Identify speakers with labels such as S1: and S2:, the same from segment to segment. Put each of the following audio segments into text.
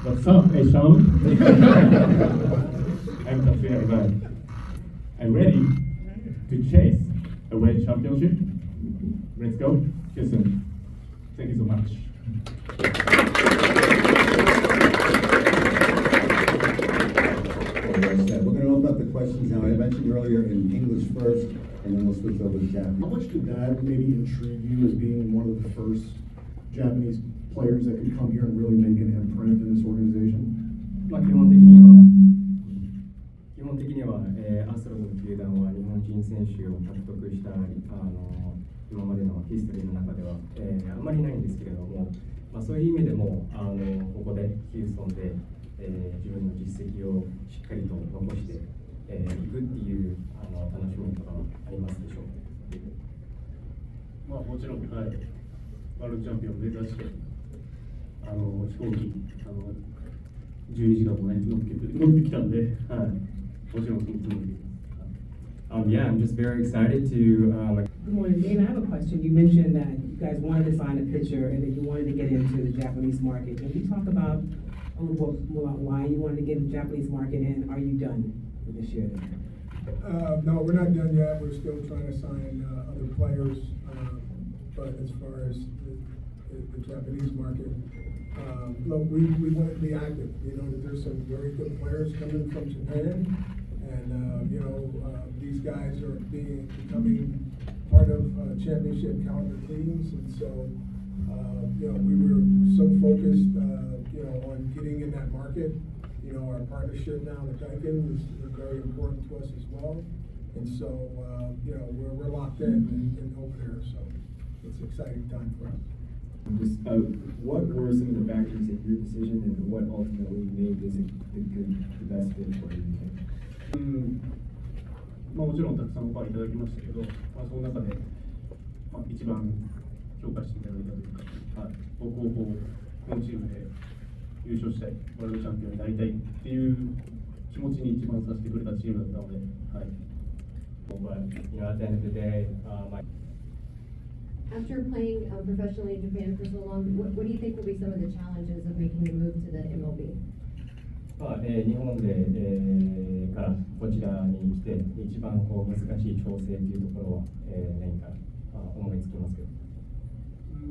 S1: What's up, hey Sean? I'm Tatsuya Imai. I'm ready to chase a world championship. Let's go, Houston. Thank you so much.
S2: We're going to open up the questions now. I mentioned earlier in English first, and then we'll switch over to Japanese.
S3: How much did that maybe intrigue you as being one of the first Japanese players that could come here and really make an imprint in this organization?
S4: まあ基本的には、アストロズの球団は日本人選手を獲得した今までのヒストリーの中では、あまりないんですけれども、まあ、そういう意味でもここでヒューストンで、自分の実績をしっかりと残してい、くっていう楽しみとかありますでしょうか。
S1: まあもちろん、はい、ワールドチャンピオンを目指して飛行機12時間もね乗ってきたんで、はい、もちろんそのつもりです。
S4: Yeah, I'm just very excited to.
S5: Good morning, Dave. I have a question. You mentioned that you guys wanted to sign a pitcher and that you wanted to get into the Japanese market. Can you talk about a little bit more about why you wanted to get into the Japanese market, and are you done for this year?
S6: No, we're not done yet. We're still trying to sign other players. But as far as the Japanese market, look, we want to be active. You know, there's some very good players coming from Japan, and these guys are becoming part of championship caliber teams, and so we were so focused, on getting in that market. You know, our partnership now with Daikin is very important to us as well, and so we're locked in over there. So it's an exciting time for us.
S7: Just what were some of the factors in your decision, and what ultimately made this the best fit for you?
S1: まあもちろんたくさんオファーいただきましたけど、まあその中で、まあ、一番評価していただいたというか、はい、僕をこのチームで優勝したい、ワールドチャンピオンになりたいっていう気持ちに一番させてくれたチームだったので、はい。
S4: But at the end of the day,
S8: After playing professionally in Japan for so long, what do you think will be some of the challenges of making the move to the MLB?
S4: まあ日本で、からこちらに来て一番こう難しい調整というところは、何か思いつきますけど。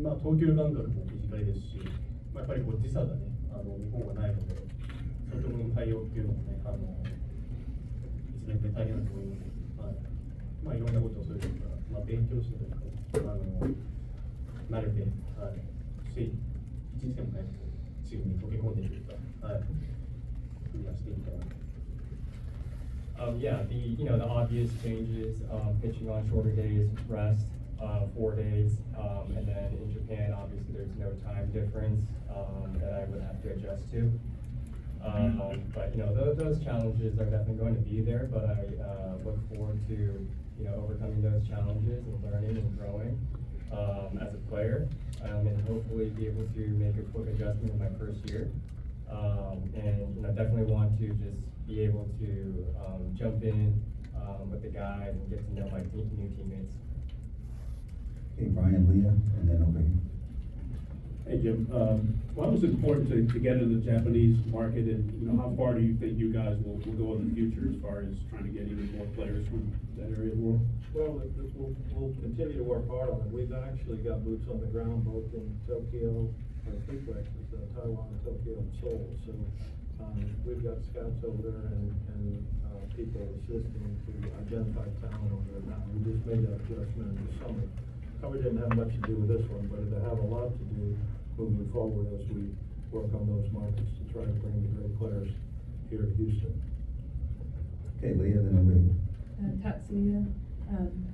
S1: まあ投球間隔も短いですし、まあ、やっぱりこう時差がね日本はないので、そういうところの対応っていうのもねいつで大変だと思います。はい。まあいろんなことをそういうことから、まあ、勉強してとか慣れて、はい、一日でもねチームに溶け込んでいくとか、はい。
S4: Yeah, the obvious changes, pitching on shorter days, rest, 4 days, and then in Japan, obviously there's no time difference that I would have to adjust to. But those challenges are definitely going to be there. But I look forward to overcoming those challenges and learning and growing as a player, and hopefully be able to make a quick adjustment in my first year. And definitely want to just be able to jump in with the guys and get to know my new teammates.
S2: Okay, Brian, Leah, and then over here.
S1: Hey Jim, why was it important to get into the Japanese market, and how far do you think you guys will go in the future as far as trying to get even more players from that area of the world?
S9: Well, we'll continue to work hard on it. We've actually got boots on the ground both in Tokyo, Taiwan, Tokyo, and Seoul. So we've got scouts over there and people assisting to identify talent over there now. We just made that adjustment in the summer. Probably didn't have much to do with this one, but it'll have a lot to do moving forward as we work on those markets to try to bring the great players here to Houston.
S2: Okay, Leah, then over here.
S10: Tatsuya,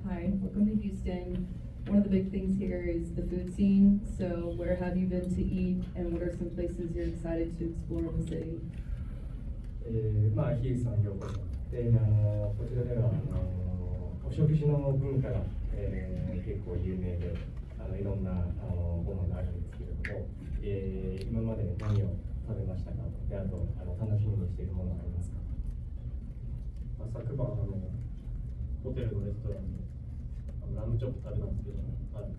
S10: hi, welcome to Houston. One of the big things here is the food scene. So where have you been to eat, and what are some places you're excited to explore in the city?
S4: まあヒューストンようこそ。でこちらではお食事の文化が、結構有名でいろんなご飯があるんですけれども、今まで何を食べましたか。であと楽しみにしているものはありますか。
S1: 昨晩ホテルのレストランでラムチョップ食べたんですけど、はい、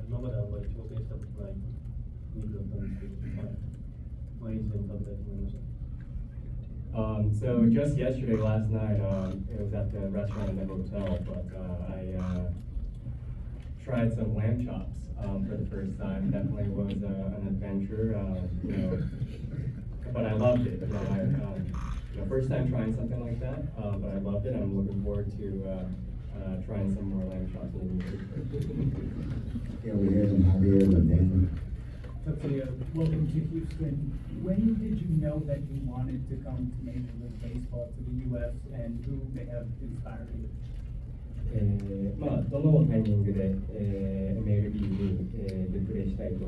S1: 今まであんまり挑戦したことない肉だったんですけど、はい、いつでも食べたいと思いました。
S4: So just yesterday, last night, it was at the restaurant in the hotel, but I tried some lamb chops for the first time. Definitely was an adventure, you know, but I loved it. You know, first time trying something like that, but I loved it. I'm looking forward to trying some more lamb chops in the future.
S2: Yeah, we hear from Javier and Dan.
S11: Tatsuya, welcome to Houston. When did you know that you wanted to come to Major League Baseball to the U.S. and who may have inspired you?
S4: まあ、どのタイミングで、MLB に、でプレーしたいと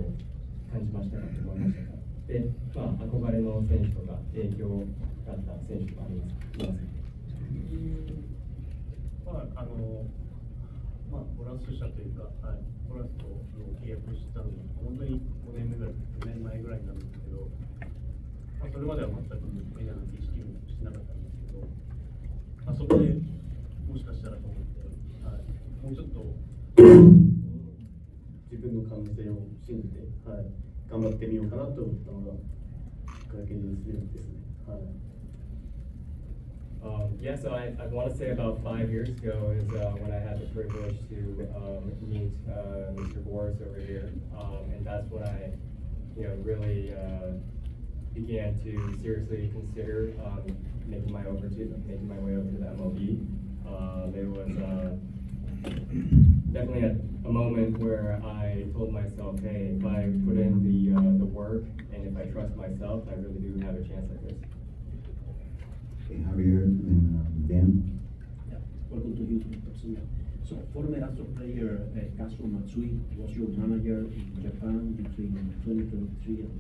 S4: 感じましたかと思いましたか。で、まあ、憧れの選手とか影響があった選手とかありますか。
S1: まあ、ボラス社というか、はい、ボラスと契約したのが本当に5年目ぐらい、5年前ぐらいになるんですけど、まあ、それまでは全くメジャーなんて意識もしなかったんですけど、まあ、そこでもしかしたらと思って、はい、もうちょっと自分の可能性を信じて、はい、頑張ってみようかなと思ったのがきっかけですね。はい。
S4: Yeah, so I want to say about 5 years ago is when I had the privilege to meet Mr. Boras over here, and that's when I, you know, really began to seriously consider making my way over to the MLB. It was definitely a moment where I told myself, hey, if I put in the work and if I trust myself, I really do have a chance at this.
S2: Okay, Javier and Dan.
S12: Yeah. Welcome to Houston, Tatsuya. So, former Astro player Kazuo Matsui was your manager in Japan between 2023 and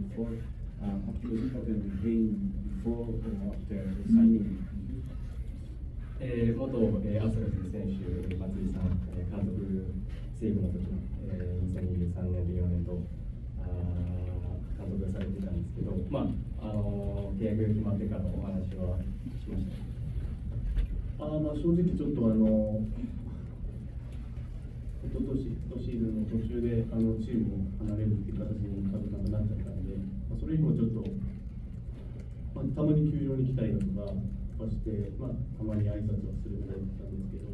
S12: 2024. Have you spoken with him before or after signing?
S4: 元アストロズ選手、松井さん、監督、西武の時の、2023年で4年と監督されてたんですけど、まあ、契約が決まってからお話はしました。
S1: まあ、正直ちょっと一昨年のシーズンの途中でチームを離れるっていう形にカズさんがなっちゃったので、まあ、それ以降ちょっと、まあ、たまに球場に来たりだとかして、まあ、たまに挨拶をするぐらいだったんですけど、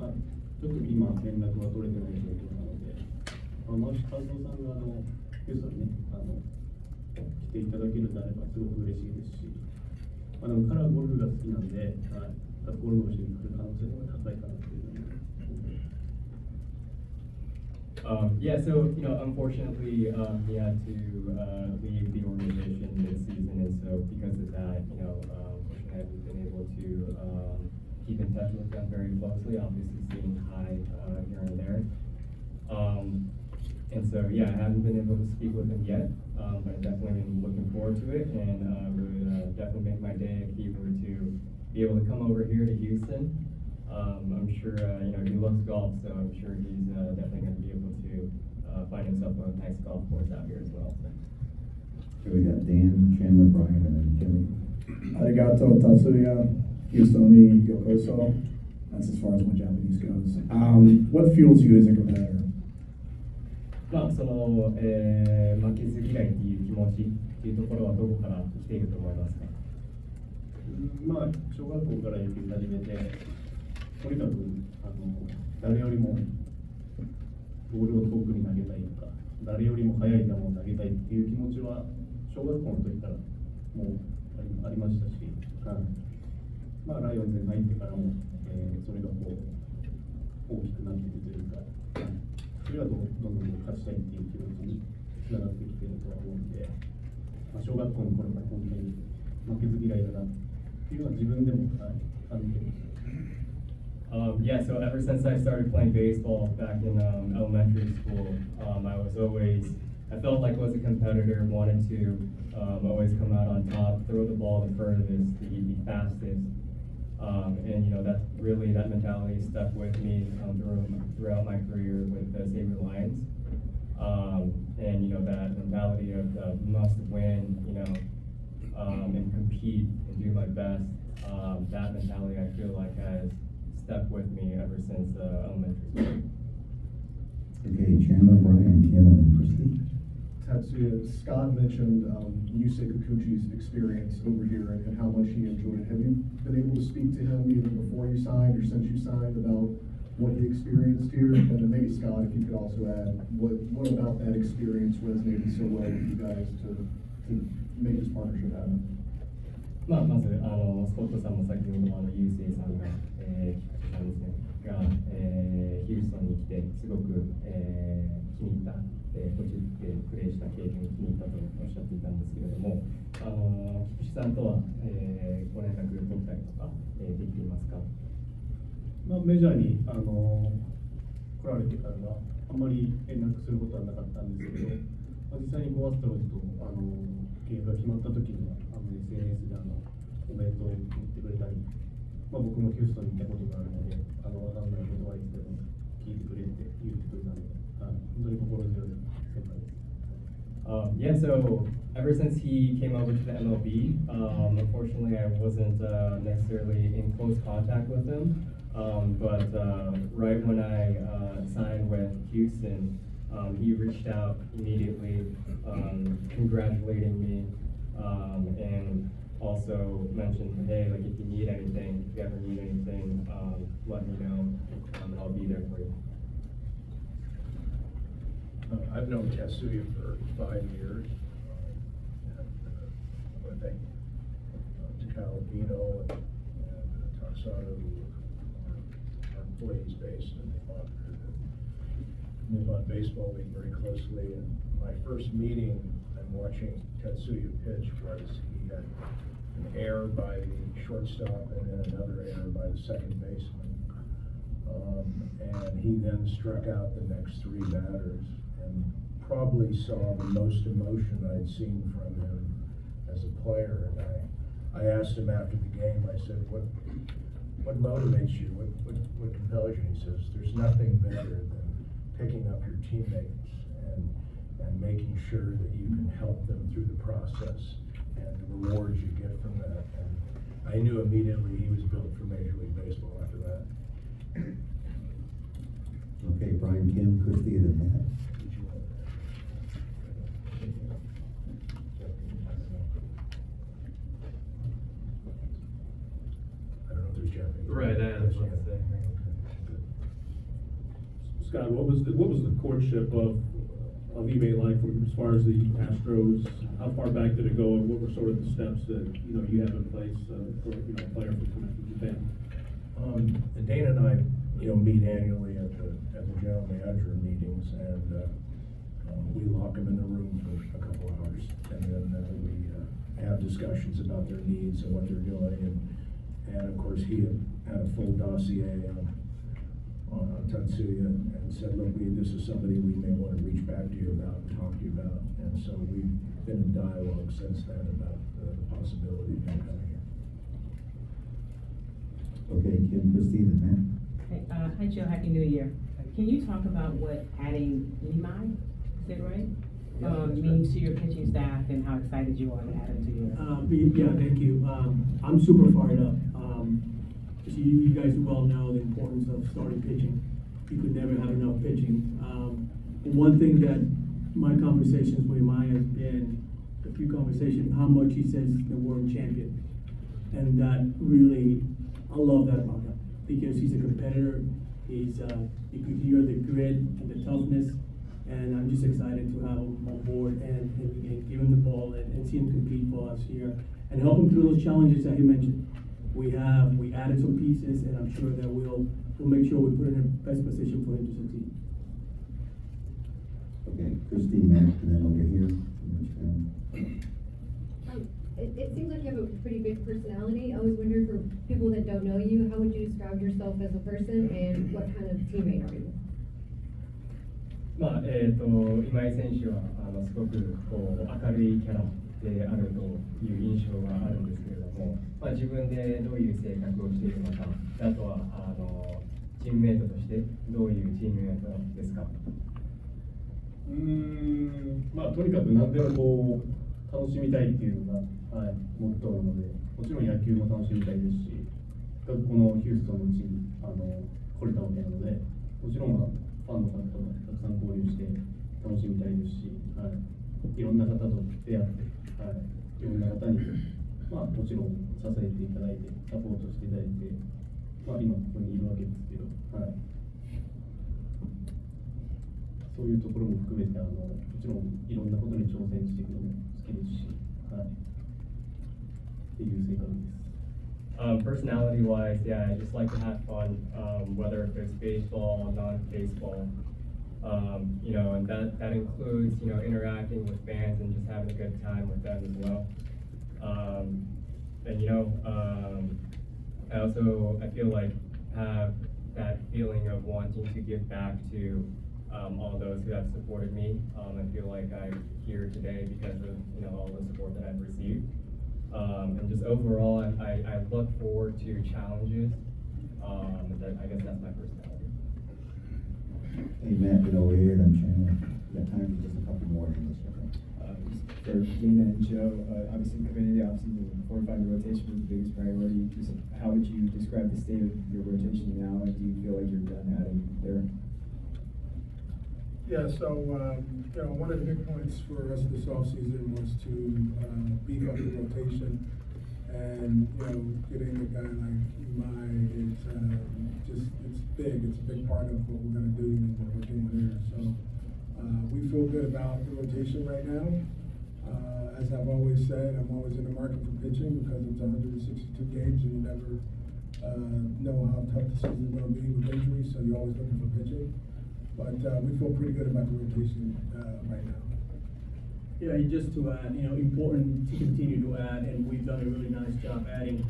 S1: まあ、ちょっと今連絡が取れてない状況なので、もしカズさんがヒューストンね来ていただけるのであればすごく嬉しいですし、でも彼はゴルフが好きなんで、はい、ゴルフをしに来る可能性が高いかなというふうに思います。
S4: Yeah, so you know, unfortunately, he had to leave the organization this season, and so because of that, you know, unfortunately, I haven't been able to keep in touch with them very closely. Obviously, seeing hi here and there, and so yeah, I haven't been able to speak with him yet, but I definitely am looking forward to it, and would definitely make my day if he were to be able to come over here to Houston. I'm sure, you know, he loves golf, so I'm sure he's definitely going to be able to find himself a nice golf course out here as well.
S2: Okay, we got Dan, Chandler, Brian, and then Jimmy.
S3: Arigato, Tatsuya, Houstoni, Yokoso. That's as far as my Japanese goes. What fuels you as a competitor?
S4: まあ、その、負けず嫌いっていう気持ちっていうところはどこから来ていると思いますか。
S1: まあ、小学校から野球始めて、とにかく誰よりもボールを遠くに投げたいとか、誰よりも速い球を投げたいっていう気持ちは小学校の時からもうありましたし、まあ、ライオンズに入ってからも、それがこう大きくなっていくというか、それがどんどん勝ちたいっていう気持ちにつながってきているとは思うんで、まあ、小学校の頃から本当に負けず嫌いだなっていうのは自分でも感じてます。
S4: Yeah, so ever since I started playing baseball back in elementary school, I felt like I was a competitor, wanted to always come out on top, throw the ball the furthest, the fastest. And you know, that mentality stuck with me throughout my career with the Sabre Lions. And you know, that mentality of must win, you know, and compete and do my best. That mentality I feel like has stuck with me ever since elementary school.
S2: Okay, Chandler, Brian, Kim, and then Christy.
S3: Tatsuya, Scott mentioned Yusei Kikuchi's experience over here and how much he enjoyed it. Have you been able to speak to him either before you signed or since you signed about what he experienced here? And then maybe Scott, if you could also add, what about that experience resonated so well with you guys to make this partnership happen?
S4: まずスコットさんも先ほどユーセイさんが、菊池さんですねが、ヒューストンに来てすごく、気に入った、途中でプレーした経験に気に入ったとおっしゃっていたんですけれども、菊池さんとは、ご連絡取ったりとか、できていますか？
S1: メジャーに来られてからはあんまり連絡することはなかったんですけど、実際にアストロズと契約が決まった時にはSNS でおめでとうって言ってくれたり、僕もヒューストンに行ったことがあるので、わかんないことはいつでも聞いてくれって言ってくれたので、本当に心強い先輩です。
S4: Yeah, so ever since he came over to the MLB, unfortunately I wasn't necessarily in close contact with him, but right when I signed with Houston, he reached out immediately, congratulating me, and also mentioned, hey, like if you need anything, if you ever need anything, let me know, and I'll be there for you.
S13: I've known Tatsuya for 5 years. I want to thank Calabino and Tarsado, who are employees based in Nippon Baseball League very closely. And my first meeting and watching Tatsuya pitch was he had an error by the shortstop and then another error by the second baseman. And he then struck out the next 3 batters and probably saw the most emotion I'd seen from him as a player. And I asked him after the game, I said, what motivates you? What compels you? He says, there's nothing better than picking up your teammates and making sure that you can help them through the process and the rewards you get from that. And I knew immediately he was built for Major League Baseball after that.
S2: Okay, Brian Kim, Christie, and Matt.
S13: I don't know if there's Japanese.
S4: Right, that's what I'm saying.
S1: Scott, what was the courtship of Imai like as far as the Astros? How far back did it go, and what were sort of the steps that you have in place for a player from Japan?
S13: Dana and I, meet annually at the general manager meetings, and we lock them in the room for a couple hours, and then we have discussions about their needs and what they're doing, and of course he had a full dossier on Tatsuya and said, look, this is somebody we may want to reach back to you about and talk to you about, and so we've been in dialogue since then about the possibility of him coming here.
S2: Okay, Kim, Christie, and Matt.
S5: Hey, hi Joe, Happy New Year. Can you talk about what adding Imai, is that right? Means to your pitching staff and how excited you are to add him to your.
S14: Yeah, thank you. I'm super fired up. As you guys well know the importance of starting pitching. You could never have enough pitching. And one thing that my conversations with Imai has been, a few conversations, how much he says the word champion. And that really, I love that about him. Because he's a competitor, you could hear the grit and the toughness, and I'm just excited to have him on board and give him the ball and see him compete for us here and help him through those challenges that he mentioned. We added some pieces, and I'm sure that we'll make sure we put him in the best position for him to succeed.
S2: Okay, Christie, Matt, and then over here.
S8: It seems like you have a pretty big personality. I was wondering, for people that don't know you, how would you describe yourself as a person, and what kind of teammate are you?
S4: 今井選手はすごく明るいキャラであるという印象があるんですけれども、自分でどういう性格をしているのか、あとはチームメイトとしてどういうチームメイトですか？
S1: とにかく何でも楽しみたいっていうのが、モットーなので、もちろん野球も楽しみたいですし、このヒューストンの地に来れたわけなので、もちろんファンの方とたくさん交流して楽しみたいですし、いろんな方と出会って、はい、いろんな方に、まあ、もちろん支えていただいて、サポートしていただいて、まあ、今ここにいるわけですけど、はい、そういうところも含めてもちろんいろんなことに挑戦していくのも好きですし、はい、っていう性格です。
S4: Personality-wise, yeah, I just like to have fun, whether if it's baseball, non-baseball, you know, and that includes, you know, interacting with fans and just having a good time with them as well. And you know, I feel like have that feeling of wanting to give back to all those who have supported me. I feel like I'm here today because of, you know, all the support that I've received. And just overall, I look forward to challenges. I guess that's my personality.
S2: Hey, Matt, get over here, I'm Chandler. We got time for just a couple more English, okay?
S7: For Dana and Joe, obviously coming into the offseason, 4-5 rotation was the biggest priority. Just how would you describe the state of your rotation now, and do you feel like you're done adding there?
S6: Yeah, so, you know, one of the big points for us this offseason was to beef up the rotation. And, you know, getting a guy like Imai, it's big. It's a big part of what we're going to do and what we're doing here. So we feel good about the rotation right now. As I've always said, I'm always in the market for pitching because it's 162 games and you never know how tough the season's going to be with injuries, so you're always looking for pitching. But we feel pretty good about the rotation right now.
S14: Yeah, just to add, you know, important to continue to add, and we've done a really nice job adding.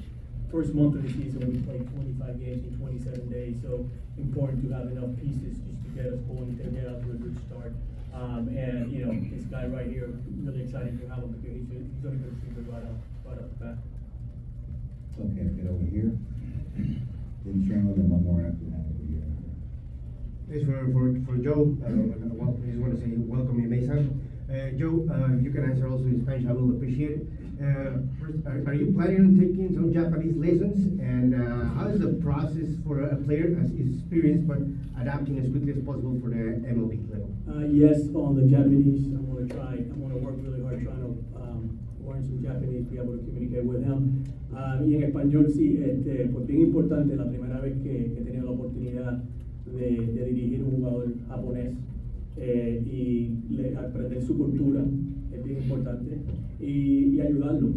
S14: First month of the season, we played 25 games in 27 days, so important to have enough pieces just to get us going and get out to a good start. And, you know, this guy right here, really excited to have him because he's going to contribute right up the bat.
S2: Okay, get over here. Then Chandler, then one more after that over here.
S15: This for Joe. Well, I just want to say welcome, Imai-san. Joe, if you can answer also in Spanish, I will appreciate it. First, are you planning on taking some Japanese lessons? And how is the process for a player as experienced but adapting as quickly as possible for the MLB level?
S14: Yes, on the Japanese, I'm going to work really hard trying to learn some Japanese, be able to communicate with him. Y en español, sí, pues bien importante, la primera vez que he tenido la oportunidad de dirigir un jugador japonés. Y aprender su cultura es bien importante y ayudarlo,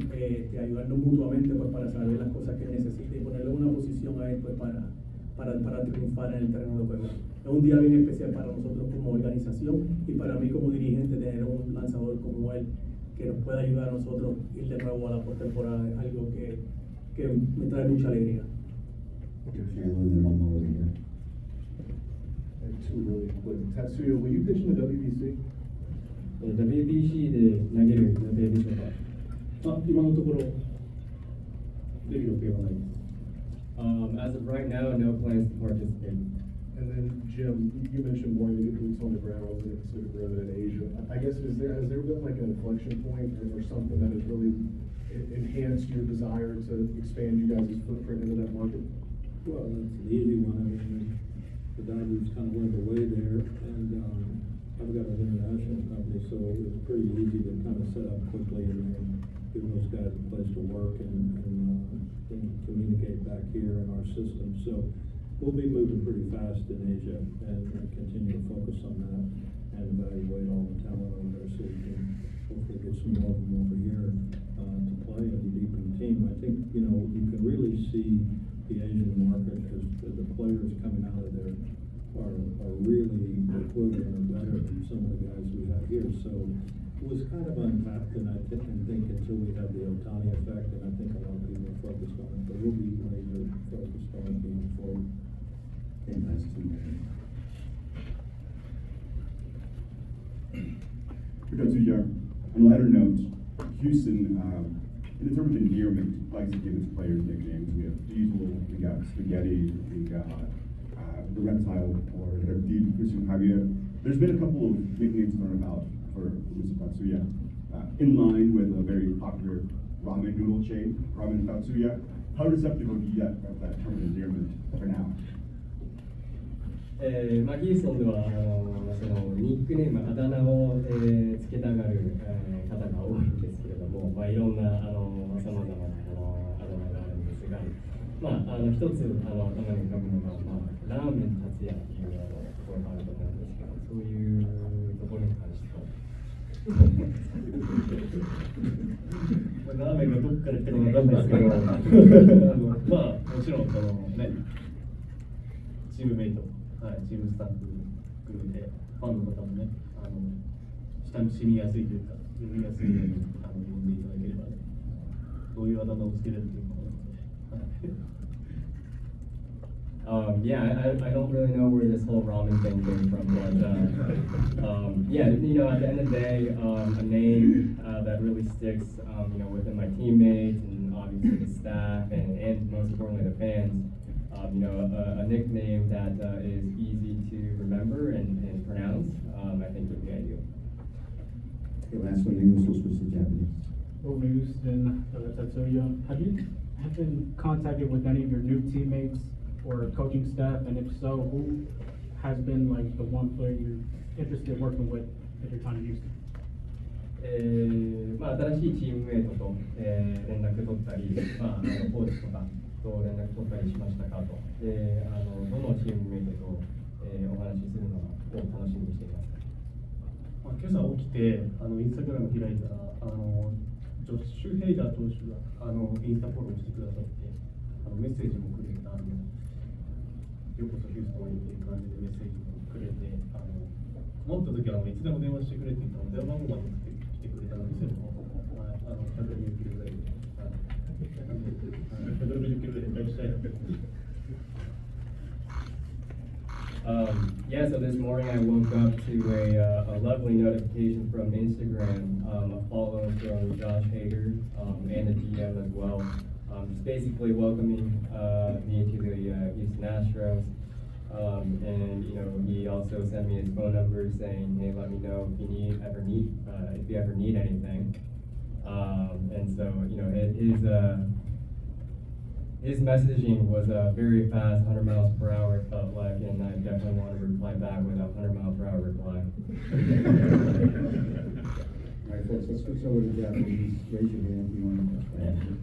S14: ayudarlo mutuamente pues, para saber las cosas que necesita y ponerle una posición a él pues, para triunfar en el terreno de juego. Es un día bien especial para nosotros como organización y para mí como dirigente tener un lanzador como él que nos pueda ayudar a nosotros ir de nuevo a la postemporada es algo que me trae mucha alegría.
S3: Two really quick. Tatsuya, will you pitch in the WBC?
S4: WBC で投げる予定でしょうか？
S1: 今のところ出る予定はないです。
S4: As of right now, no plans to participate.
S3: And then Jim, you mentioned wanting to get boots on the ground in the Pacific rather than Asia. I guess has there been like an inflection point or something that has really enhanced your desire to expand you guys' footprint into that market?
S9: Well, that's an easy one. I mean, the Dodgers kind of led the way there, and I've got an international company, so it was pretty easy to kind of set up quickly and give those guys a place to work and communicate back here in our system. So we'll be moving pretty fast in Asia and continue to focus on that and evaluate all the talent over there so we can hopefully get some more of them over here to play and be deep in the team. I think, you know, you can really see the Asian market because the players coming out of there are really equivalent or better than some of the guys we have here. So it was kind of untapped, and I think until we have the Ohtani effect, and I think a lot of people are focused on it, but we'll be laser focused on it moving forward.
S2: And that's two.
S16: For Tatsuya, on a lighter note, Houston, in terms of endearment, likes to give its players nicknames. We have Diesel, we got Spaghetti, we got the Reptile, or the Deep Christian Javier. There's been a couple of nicknames thrown about for Mr. Tatsuya, in line with a very popular ramen noodle chain, Ramen Tatsuya. How receptive are you yet of that term of endearment for now?
S4: まあ、ヒューストンではそのニックネーム、あだ名を、つけたがる、方が多いんですけれども、まあ、いろんなさまざまなあだ名があるんですが、まあ、一つ頭に浮かぶのが、まあ、ラーメン達也っていうところがあると思うんですけど、そういうところに関しては。
S1: ラーメンがどっから来たかわかんないですけど、まあもちろんそのね、チームメイト、はい、チームスタッフ含めてファンの方もね、親しみやすいというか、読みやすいように呼んでいただければね、どういうあだ名をつけれるというか。
S4: Yeah, I don't really know where this whole ramen thing came from, but yeah, you know, at the end of the day, a name that really sticks, you know, within my teammates and obviously the staff and most importantly the fans, you know, a nickname that is easy to remember and pronounce, I think would be ideal.
S2: Okay, last one, English, we'll switch to Japanese.
S11: Over Houston, Tatsuya, have you been contacted with any of your new teammates or coaching staff, and if so, who has been like the one player you're interested in working with at your time in Houston?
S4: まあ、新しいチームメイトと、連絡取ったり、まあ、コーチとかと連絡取ったりしましたかと。で、どのチームメイトと、お話しするのを楽しみにしています。
S1: まあ、今朝起きて、インスタグラム開いたら、ジョッシュ・ヘイダー投手が、インスタフォローしてくださって、メッセージもくれて、ようこそヒューストンへっていう感じでメッセージもくれて、持った時はいつでも電話してくれって言ったので、電話番号まで来てくれたので、120キロぐらいで、160キロぐらいで返したいなと。
S4: Yeah, so this morning I woke up to a lovely notification from Instagram, a follow from Josh Hader, and a DM as well. Just basically welcoming me to the Houston Astros, and you know he also sent me his phone number saying, "Hey, let me know if you ever need anything." And so you know his messaging was very fast, 100 miles per hour it felt like, and I definitely want to reply back with a 100 mile per hour reply.
S2: All right, folks, let's switch over to Japanese. Raise your hand if you want to.